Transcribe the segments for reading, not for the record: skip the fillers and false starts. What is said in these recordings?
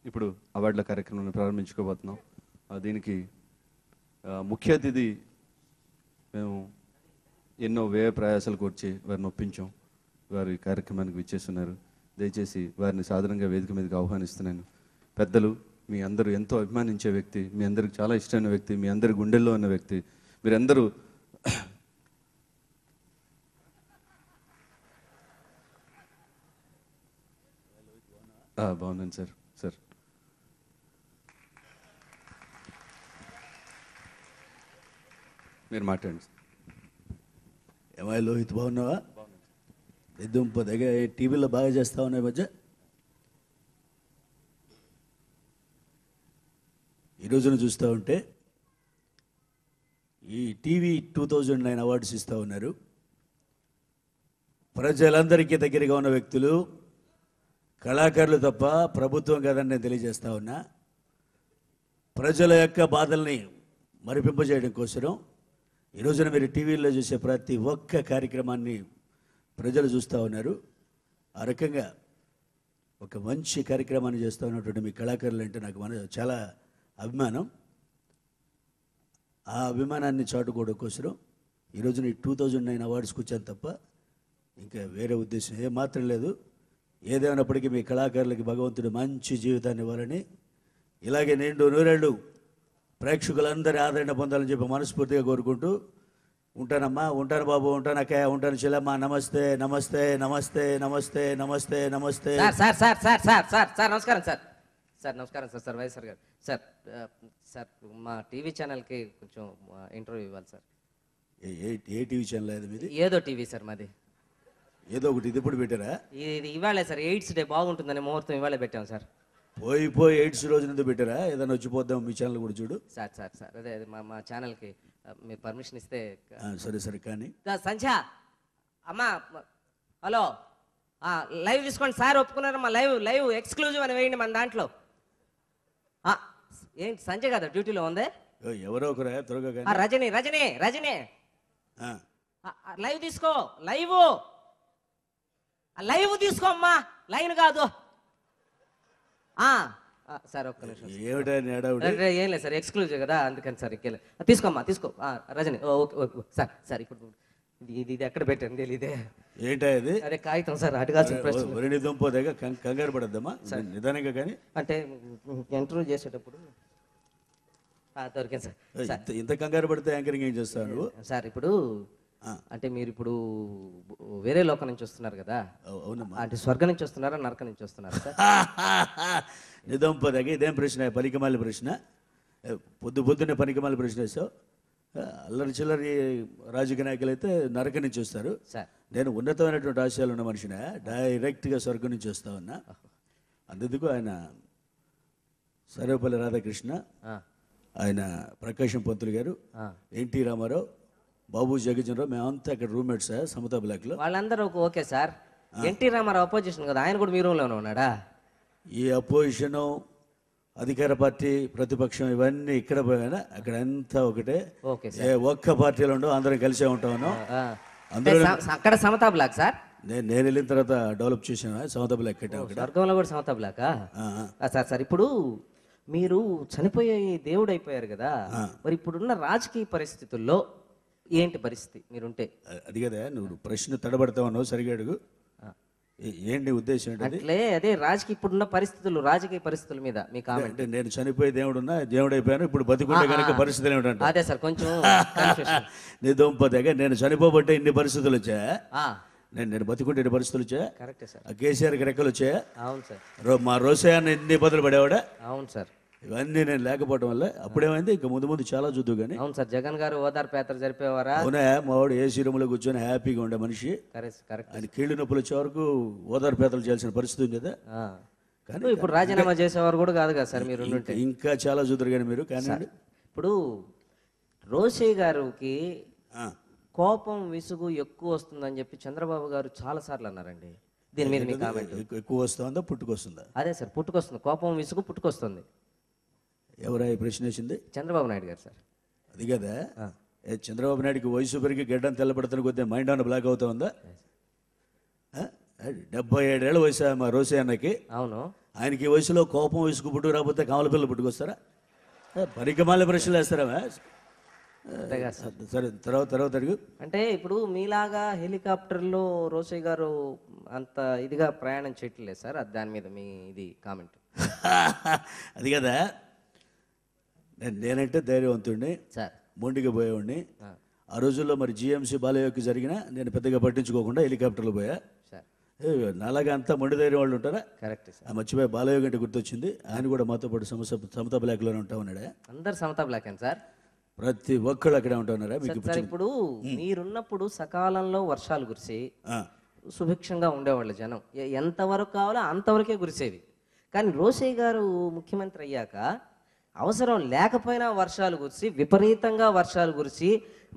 ఇప్పుడు అవార్డుల కార్యక్రమాన్ని ప్రారంభించుకోబోతున్నాం. దీనికి ముఖ్య అతిథి మేము ఎన్నో వ్యయ ప్రయాసాలు కూర్చి వారిని ఒప్పించాం. వారి కార్యక్రమానికి విచ్చేస్తున్నారు. దయచేసి వారిని సాధారణంగా వేదిక మీదకి ఆహ్వానిస్తున్నాను. పెద్దలు, మీ అందరూ ఎంతో అభిమానించే వ్యక్తి, మీ అందరికి చాలా ఇష్టమైన వ్యక్తి, మీ అందరి గుండెల్లో ఉన్న వ్యక్తి, మీరందరూ బాగున్నాను సార్. సార్ మీరు మాట్లాడండి. ఏమై లోహిత్, బాగున్నావా? దుంప దగ్గర టీవీలో బాగా చేస్తా ఉన్నాయి మధ్య. ఈ రోజున చూస్తూ ఉంటే ఈ టీవీ 2009 అవార్డ్స్ ఇస్తూ ఉన్నారు. ప్రజలందరికీ దగ్గరగా ఉన్న వ్యక్తులు, కళాకారులు తప్ప ప్రభుత్వం కాదని నేను తెలియజేస్తా ఉన్నా. ప్రజల యొక్క బాధల్ని మరిపింపజేయడం కోసం ఈ రోజున మీరు టీవీలో చూసే ప్రతి ఒక్క కార్యక్రమాన్ని ప్రజలు చూస్తూ ఉన్నారు. ఆ రకంగా ఒక మంచి కార్యక్రమాన్ని చేస్తూ ఉన్నటువంటి మీ కళాకారులు అంటే నాకు చాలా అభిమానం. ఆ అభిమానాన్ని చాటుకోవడం కోసం ఈ రోజున ఈ 2009 అవార్డ్స్కి వచ్చాను తప్ప ఇంకా వేరే ఉద్దేశం ఏమాత్రం లేదు. ఏదేమైనప్పటికీ మీ కళాకారులకి భగవంతుడు మంచి జీవితాన్ని ఇవ్వాలని, ఇలాగే నిండు నూరేళ్ళు ప్రేక్షకులందరి ఆదరణ పొందాలని చెప్పి మనస్ఫూర్తిగా కోరుకుంటూ ఉంటానమ్మా. ఉంటాను బాబు, ఉంటాను అక్కయ్య, ఉంటాను చెల్లమ్మ. నమస్తే నమస్తే నమస్తే నమస్తే నమస్తే నమస్తే. Sir sir sir sir sir sir నమస్కారం సార్. సార్ నమస్కారం సార్. సార్ వైఎస్ఆర్ గారు. సార్ సార్ మా టీవీ ఛానల్కి కొంచెం ఇంటర్వ్యూ ఇవ్వాలి సార్. ఏ టీవీ ఛానల్ అది మీది? ఏదో టీవీ సార్ మాది. ఏదో ఒకటి ఇది ఇప్పుడు పెట్టారా? ఇది ఇవాళే సార్, ఎయిడ్స్ డే బాగుంటుందని ముహూర్తం ఇవాళే పెట్టాం సార్. పోయి ఎయిడ్స్ రోజు నుండి పెట్టారా? ఏదైనా వచ్చిపోద్దాం మీ ఛానల్ కూడా చూడు. సార్ సార్ సార్ అదే మా ఛానల్కి మీరు పర్మిషన్ ఇస్తే. సరే సరే కానీ సంధ్య అమ్మా, హలో, లైవ్ తీసుకోండి సార్. ఒప్పుకున్నారు మా లైవ్ ఎక్స్క్లూజివ్ అని వేయండి మన దాంట్లో. ఏంటి సంజయ్ కదా డ్యూటీలో ఉంది? ఎవరో ఒకరా త్వరగా కానీ. రజనీ రజనీ రజనీ లైవ్ తీసుకో. లైవ్ తీసుకో అమ్మా, లైన్ కాదు. సార్ ఒక్క నిమిషం. ఏం లేదు సార్, ఎక్స్క్లూజివ్ కదా అందుకని సార్. తీసుకోమ్మా తీసుకో Rajani. Okay okay sir. Sir ఇప్పుడు ఇది ఎక్కడ పెట్టండి ఇదే ఏంటా ఇది? అదే కాగితం సార్, అడగాల్సిన ప్రశ్న. దుంపోదేగా కంగారు పడద్దమ్మా నిదానంగా కానీ. అంటే ఇంటర్వ్యూ చేసేటప్పుడు దొరికింది సార్. ఇంత కంగారు పడితే యాంకరింగ్ ఏం చేస్తావు నువ్వు? సార్ ఇప్పుడు అంటే మీరు ఇప్పుడు వేరే లోకం నుంచి వస్తున్నారు కదా. అవునమ్మా. అంటే స్వర్గం నుంచి వస్తున్నారా నరకం నుంచి వస్తున్నారా సార్? నిదంపదగా ఇదేం ప్రశ్న? పనికిమాలి ప్రశ్న. పొద్దున్నే పనికిమాలి ప్రశ్న వేసావు. అల్లరి చిల్లరి రాజకీయ నాయకులు అయితే నరకం నుంచి వస్తారు. నేను ఉన్నతమైనటువంటి ఆశయాలు ఉన్న మనిషినే, డైరెక్ట్గా స్వర్గం నుంచి వస్తా ఉన్నా. అందుకు ఆయన సర్వేపల్లి రాధాకృష్ణ, ఆయన ప్రకాశం పంతులు గారు, ఎన్టీ రామారావు, బాబు జగజ్జనరావు, మేమంతా అక్కడ రూమ్మేట్స్ సమతా బ్లాక్లో. వాళ్ళందరూ okay sir. N T Rama Rao opposition కదా, ఆయన కూడా మీ రూమ్లోనే ఉన్నాడా? ఈ అపోజిషను, అధికార పార్టీ, ప్రతిపక్షం ఇవన్నీ ఇక్కడ పోయినా అక్కడ అంతా ఒకటే. ఒక్క పార్టీలో ఉండవు, అందరం కలిసే ఉంటాను. అందరూ అక్కడ సమతా బ్లాక్ సార్. నేను వెళ్ళిన తర్వాత డెవలప్ చేసాను సమతా బ్లాక్. స్వర్గంలో కూడా సమతా బ్లాకా సార్? సార్ ఇప్పుడు మీరు చనిపోయే దేవుడు అయిపోయారు కదా, మరి ఇప్పుడున్న రాజకీయ పరిస్థితుల్లో ఏంటి పరిస్థితి మీరుంటే? అది కదా నువ్వు ప్రశ్న తడబడతావు అన్నావు, సరిగా అడుగు. ఏంటి ఉద్దేశం? అంటే అదే ఇప్పుడున్న పరిస్థితులు, రాజకీయ పరిస్థితుల మీద మీ కామెంట్. నేను చనిపోయే దేవుడున్నా, దేవుడు అయిపోయాను, ఇప్పుడు బతికుంటే కనుక పరిస్థితులు ఏమిటంటే. అదే సార్ కొంచెం నీ దొంపదగా నేను చనిపోబట్టే ఇన్ని పరిస్థితులు వచ్చా. నేను బతికుంటే ఎన్ని పరిస్థితులు వచ్చా? కరెక్టే సార్. కేసీఆర్కి రెక్కలు వచ్చాయా? అవును సార్. మా రోసయాన్ని ఎన్ని ఇబ్బందులు పడేవాడా? అవును సార్. ఇవన్నీ నేను లేకపోవడం వల్ల అప్పుడేమైంది, ఇంకా ముందు చాలా చూద్దు కానీ. అవును సార్. జగన్ గారు ఓదార్పు యాత్ర జరిపేవారా? అవునా? మావాడు ఏసీ రూమ్లో కూర్చొని హ్యాపీగా ఉండే మనిషి. ఆయన కీళ్ళు నొప్పులు వచ్చే వరకు ఓదార్పు యాత్రలు చేయాల్సిన పరిస్థితి ఉంది కదా. కానీ ఇప్పుడు రాజీనామా చేసేవారు కూడా కాదు కదా సార్ మీరు. ఇంకా చాలా చూద్దరు కానీ మీరు. కానీ ఇప్పుడు రోసయ్య గారికి కోపం విసుగు ఎక్కువ వస్తుందని చెప్పి చంద్రబాబు గారు చాలా సార్లు అన్నారండి. దీని మీద మీ కామెంట్? ఎక్కువ వస్తుందా పుట్టుకొస్తుందా? అదే సార్, పుట్టుకొస్తుంది. కోపం విసుగు పుట్టుకొస్తుంది. ఎవరా ఈ ప్రశ్న వేసింది? చంద్రబాబు నాయుడు గారు సార్. అది కదా, చంద్రబాబు నాయుడుకి వయసు పెరిగి గడ్డం తెల్లబడుతున్న కొద్దిగా మైండ్ ఏమైనా బ్లాక్ అవుతా ఉందా? 77 ఏళ్ళ వయసు మా రోసే అన్నకి. అవును. ఆయనకి ఈ వయసులో కోపం విసుగు పుట్టుకు రాకపోతే కామల పిల్లలు పుట్టుకొస్తారా? పరికమాల ప్రశ్నలు వేస్తారా? అంతేగా సార్. సరే, తర్వాత అడుగు. అంటే ఇప్పుడు మీలాగా హెలికాప్టర్లో రోషయ్య గారు అంత ఇదిగా ప్రయాణం చేయట్లేదు సార్, దాని మీద మీ ఇది కామెంట్. అది కదా, నేనంటే ధైర్యవంతుడిని సార్. మొండిగా పోయేవాడిని. ఆ రోజుల్లో మరి జిఎంసీ బాలయ్యకి జరిగిన నేను పెద్దగా పట్టించుకోకుండా హెలికాప్టర్లో పోయా. సార్ నాలాగా అంతా మొండి ధైర్యం వాళ్ళు ఉంటారా? Correct sir. మర్చిపోయి బాలయ్య గంటే గుర్తొచ్చింది. ఆయన కూడా మాతో పాటు సమతా బ్లాక్లోనే ఉంటా ఉన్నాడా? అందరు సమతా బ్లాక్ అని సార్. ప్రతి ఒక్కళ్ళు అక్కడే ఉంటా ఉన్నారా? మీకు సార్ ఇప్పుడు మీరున్నప్పుడు సకాలంలో వర్షాలు కురిసి సుభిక్షంగా ఉండేవాళ్ళు జనం, ఎంతవరకు కావాలో అంతవరకే కురిసేవి. కానీ రోషయ్య గారు ముఖ్యమంత్రి అయ్యాక అవసరం లేకపోయినా వర్షాలు కురిసి, విపరీతంగా వర్షాలు కురిసి,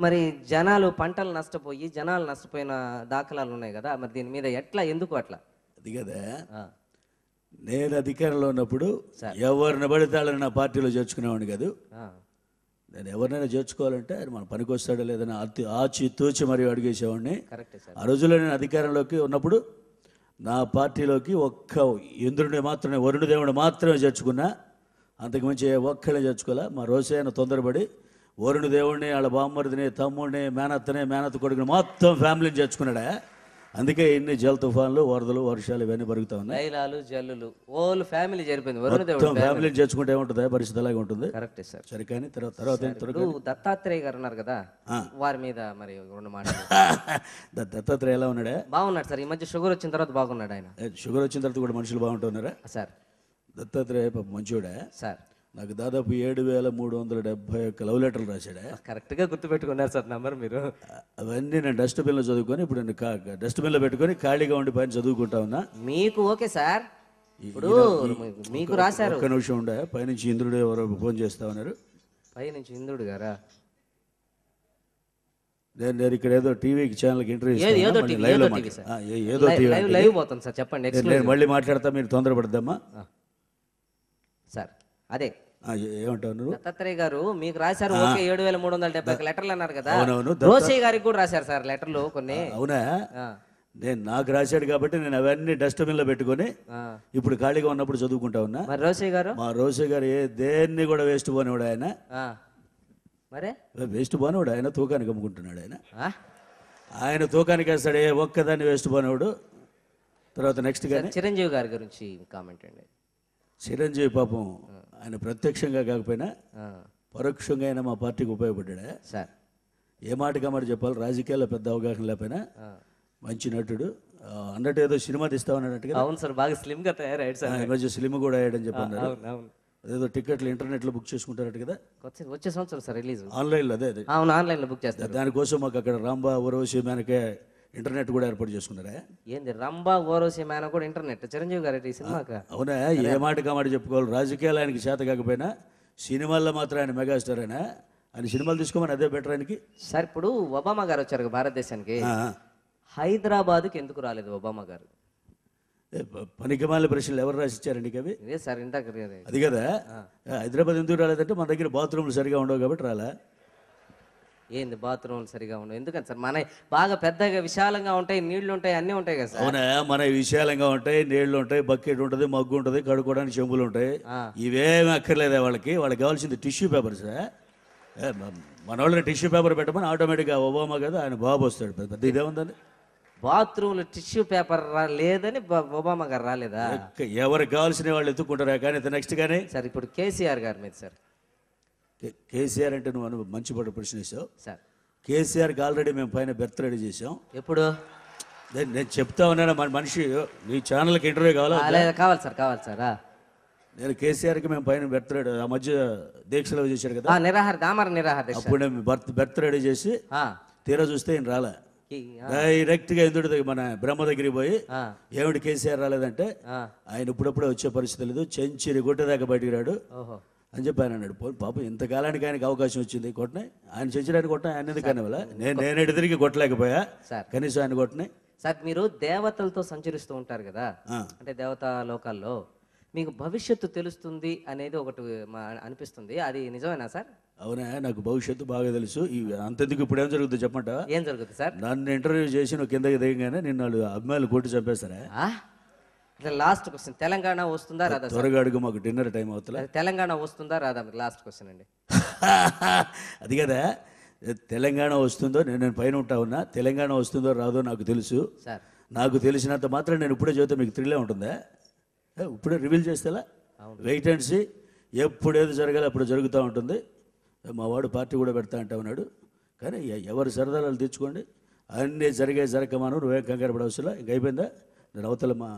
మరి జనాలు పంటలు నష్టపోయి జనాలు నష్టపోయిన దాఖలాలు ఉన్నాయి కదా. మరి దీని మీద ఎట్లా, ఎందుకు అట్లా? అది కదా, నేను అధికారంలో ఉన్నప్పుడు ఎవరిని పడితే వాళ్ళని నా పార్టీలో చేర్చుకునేవాడిని కాదు. నేను ఎవరినైనా చేర్చుకోవాలంటే ఆయన మన పనికి వస్తాడో లేదని ఆచి తూచి మరియు అడిగేసేవాడిని. ఆ రోజుల్లో నేను అధికారంలోకి ఉన్నప్పుడు నా పార్టీలోకి ఒక్క ఇంద్రుడిని మాత్రమే, వరుణ దేవుడిని మాత్రమే చేర్చుకున్నా. అంతకుమించి ఒక్కడే చేర్చుకోలే. మా రోషయ్యను తొందరపడి వరుణ దేవుడిని, వాళ్ళ బామ్మరిదిని, తమ్ముడిని, మేనత్త కొడుకుని మొత్తం ఫ్యామిలీని చేర్చుకున్నాడా. అందుకే ఇన్ని జల తుఫాన్లు, వరదలు, వర్షాలు ఇవన్నీ పెరుగుతా ఉన్నాయి. లైలాలు జల్లులు ఓల్ ఫ్యామిలీ జరిపోయింది. మొత్తం ఫ్యామిలీని చేర్చుకుంటే ఏముంటుంది, పరిస్థితి అలాగే ఉంటుంది. కరెక్టే సార్. సరే, కానీ తర్వాత దత్తాత్రేయ గారు ఉన్నారు కదా, వారి మీద మరి రెండు మాటలు. దత్తాత్రేయ ఎలా ఉన్నాడా? బాగున్నాడు సార్. ఈ మధ్య షుగర్ వచ్చిన తర్వాత బాగున్నాడు ఆయన. షుగర్ వచ్చిన తర్వాత కూడా మనుషులు బాగుంటున్నారా సార్? దత్తాత్రేయ మంచివాడా సార్? నాకు దాదాపు 7,371 లవ్ లెటర్లు రాశాడా? కరెక్ట్గా గుర్తుపెట్టుకున్నారు సార్ నంబర్ మీరు. అవన్నీ నేను డస్ట్బిన్లో చదువుకొని, ఇప్పుడు నేను డస్ట్బిన్లో పెట్టుకొని ఖాళీగా ఉండి పైన చదువుకుంటా ఉన్నా. మీకు ఓకే సార్. ఇప్పుడు మీకు రాశారు. ఒక్క నిమిషం ఉండే, పైనుంచి ఇంద్రుడు ఎవరో ఫోన్ చేస్తా ఉన్నారు. పైనుంచి ఇంద్రుడు గారా? నేను ఇక్కడ ఏదో టీవీకి ఛానల్కి ఇంటర్వ్యూ లైవ్ పోతాను సార్, చెప్పండి. నేను మళ్ళీ మాట్లాడతా, మీరు తొందరపడద్దమ్మా సార్. అదే ఏమంటారు? దత్తాత్రేయ గారు మీకు రాశారు ఓకే 7,371 లెటర్లు అన్నారు కదా. రోషయ్య గారికి కూడా రాశారు సార్ లెటర్లు కొన్ని. అవునా? నేను నాకు రాశాడు కాబట్టి నేను అవన్నీ డస్ట్బిన్లో పెట్టుకొని ఇప్పుడు ఖాళీగా ఉన్నప్పుడు చదువుకుంటా ఉన్నా. మరి రోషయ్య గారు? మా రోషయ్య గారు దేన్ని కూడా వేస్ట్ పోనివాడు ఆయన. మరే వేస్ట్ పోనివాడు ఆయన, తూకానికి అమ్ముకుంటున్నాడు ఆయన. ఆయన తూకానికి వేస్తాడు, ఒక్కదాన్ని వేస్ట్ పోనివాడు. తర్వాత నెక్స్ట్ కానీ చిరంజీవి గారి గురించి కామెంట్ అండి. చిరంజీవి పాపం ఆయన ప్రత్యక్షంగా కాకపోయినా పరోక్షంగా అయినా మా పార్టీకి ఉపయోగపడ్డా సార్. ఏ మాటగా మాట చెప్పాలి, రాజకీయాల్లో పెద్ద అవగాహన లేకపోయినా మంచి నటుడు. అన్నట్టు ఏదో సినిమా తీస్తామన్నట్టుగా. అవును సార్, బాగా స్లిమ్ గా తయారయ్యాడు సార్. ఈ మధ్య స్లిమ్ కూడా అయ్యాడని చెప్పన్నారు. అదేదో టికెట్లు ఇంటర్నెట్లో బుక్ చేసుకుంటారట కదా. వచ్చే సంవత్సరం సార్ రిలీజ్ ఆన్లైన్లో. అదే అవును, ఆన్లైన్లో బుక్ చేస్తారు. దానికోసం మాకు అక్కడ రాంబా ఊర్వశి మేనకే ఇంటర్నెట్ కూడా ఏర్పాటు చేసుకున్నారా? ఏంది రంబా ఓరోసి మేన కూడా ఇంటర్నెట్? చిరంజీవి గారు ఈ సినిమాకి. అవునా? ఏ మాటగా మాట చెప్పుకోవాలి, రాజకీయాలు ఆయనకి చేత కాకపోయినా సినిమాల్లో మాత్రం ఆయన మెగాస్టార్. ఆయన సినిమాలు తీసుకోమని అదే బెటర్ ఆయనకి. సార్ ఇప్పుడు ఒబామా గారు వచ్చారు భారతదేశానికి, హైదరాబాద్కి ఎందుకు రాలేదు ఒబామా గారు? పనికిమాల ప్రశ్నలు ఎవరు రాసిచ్చారండి అవి? ఇదే సార్ ఇందాక అది కదా. హైదరాబాద్ ఎందుకు రాలేదంటే మన దగ్గర బాత్రూమ్లు సరిగా ఉండవు కాబట్టి రాలా. ఏంది బాత్రూమ్లు సరిగా ఉండవు ఎందుకని సార్? మన బాగా పెద్దగా విశాలంగా ఉంటాయి, నీళ్లు ఉంటాయి, అన్నీ ఉంటాయి కదా సార్. అవునా? మన విశాలంగా ఉంటాయి, నీళ్లు ఉంటాయి, బకెట్ ఉంటుంది, మగ్గు ఉంటుంది, కడుక్కోవడానికి చెంబులు ఉంటాయి. ఇవేమి అక్కర్లేదా వాళ్ళకి? వాళ్ళకి కావాల్సింది టిష్యూ పేపర్స్. మన వాళ్ళని టిష్యూ పేపర్ పెట్టమని ఆటోమేటిక్గా ఒబామా కదా ఆయన బాబు వస్తాడు. పెద్ద ఇదేముందని బాత్రూమ్లో టిష్యూ పేపర్ లేదని ఒబామా గారు రాలేదా? ఎవరికి కావాల్సిన వాళ్ళు ఎత్తుకుంటారా. కానీ నెక్స్ట్ కానీ సార్ ఇప్పుడు కేసీఆర్ గారి మీద సార్. కేసీఆర్ అంటే నువ్వు మంచి పట్టు ప్రశ్న వేసావు సార్. కేసీఆర్కి ఆల్రెడీ మేము పైన బర్త్ రెడీ చేసాం. ఎప్పుడు? నేను చెప్తా ఉన్నాను, మన మనిషి నీ ఛానల్కి ఇంటర్వ్యూ కావాలా? కావాలి సార్, కావాలి సార్. నేను కేసీఆర్కి మేము పైన బర్త్ రెడీ ఆ మధ్య దీక్షలు చేశాడు కదా, నిరాహార అప్పుడు మేము బర్త్ రెడీ చేసి తీరా చూస్తే ఈయన రాలే. డైరెక్ట్గా ఎందుకు మన బ్రహ్మ దగ్గరికి పోయి ఏమిటి కేసీఆర్ రాలేదంటే ఆయన ఇప్పుడప్పుడే వచ్చే పరిస్థితి లేదు, చెంచిరి గుట్టదాకా బయటికి రాడు అని చెప్పి ఆయన అన్నాడు. పాపం ఇంతకాలానికి ఆయనకి అవకాశం వచ్చింది, కొట్టినాయి. ఆయన చెంచడానికి కొట్టినా ఆయన ఎందుకు అనే వల్ల నేను తిరిగి కొట్టలేకపోయా, కనీసం ఆయన కొట్టినాయి. సార్ మీరు దేవతలతో సంచరిస్తూ ఉంటారు కదా, అంటే దేవతా లోకాల్లో మీకు భవిష్యత్తు తెలుస్తుంది అనేది ఒకటి అనిపిస్తుంది, అది నిజమేనా సార్? అవునా? నాకు భవిష్యత్తు బాగా తెలుసు. అంతెందుకు ఇప్పుడు ఏం జరుగుతుంది చెప్పంట? ఏం జరుగుతుంది సార్? నన్ను ఇంటర్వ్యూ చేసి నువ్వు కిందకి దిగగానే నిన్ను వాళ్ళు అభిమానులు కొట్టి చంపేస్తారా? అంటే లాస్ట్ క్వశ్చన్, తెలంగాణ వస్తుందా రాదా సార్? త్వరగా అడుగు, మాకు డిన్నర్ టైం అవుతుందా. తెలంగాణ వస్తుందా రాదా? లాస్ట్ క్వశ్చన్ అండి. అది కదా, తెలంగాణ వస్తుందో, నేను పైన ఉంటా ఉన్నా, తెలంగాణ వస్తుందో రాదో నాకు తెలుసు సార్. నాకు తెలిసినంత మాత్రం నేను ఇప్పుడే చెబితే మీకు థ్రిల్లే ఉంటుందా? ఇప్పుడే రివీల్ చేస్తేలా? వెయిట్ అండ్ సీ, ఎప్పుడు ఏది జరగాలి అప్పుడు జరుగుతూ ఉంటుంది. మా వాడు పార్టీ కూడా పెడతా అంటా ఉన్నాడు. కానీ ఎవరు సరదాలు తెచ్చుకోండి, అన్నీ జరగకమాను, నువ్వేం కంగారు పడవసలా. ఇంక అయిపోయిందా? నేను అవతల మా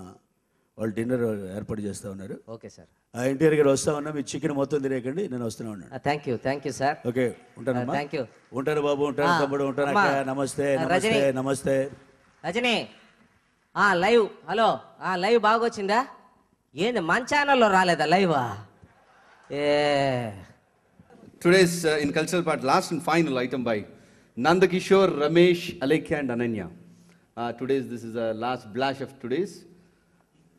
వాళ్ళు డిన్నర్ ఏర్పాటు చేస్తూ ఉన్నారు. Okay sir. ఆ ఇంటి దగ్గర వస్తా ఉన్నా, మీ చికెన్ మొత్తం తినేయకండి, నేను వస్తూనే ఉన్నాను. Thank you sir. ఓకే, ఉంటానమ్మా. Thank you. ఉంటాను బాబు, ఉంటాను తమ్ముడు, ఉంటాను అక్క. నమస్తే నమస్తే నమస్తే. రజనీ, లైవ్, హలో, లైవ్ బాగా వచ్చిందా? ఏంది మన ఛానల్లో రాలేదా live? Today's in cultural part, last and final item by Nandakishore, Ramesh, Alekhya and Ananya. Today's, this is the last blush of today's.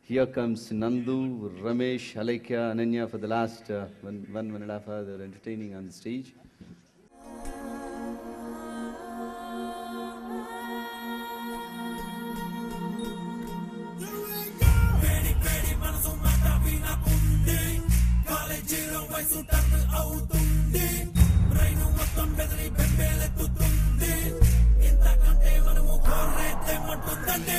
Here comes Nandu, Ramesh, Alekhya, Ananya for the last 1.5 hours. They're entertaining on the stage. మొత్తం బెదిరి బెంబేలెత్తుతుంది, ఇంతకంటే మనము కోరేద్దేమంటుందండి.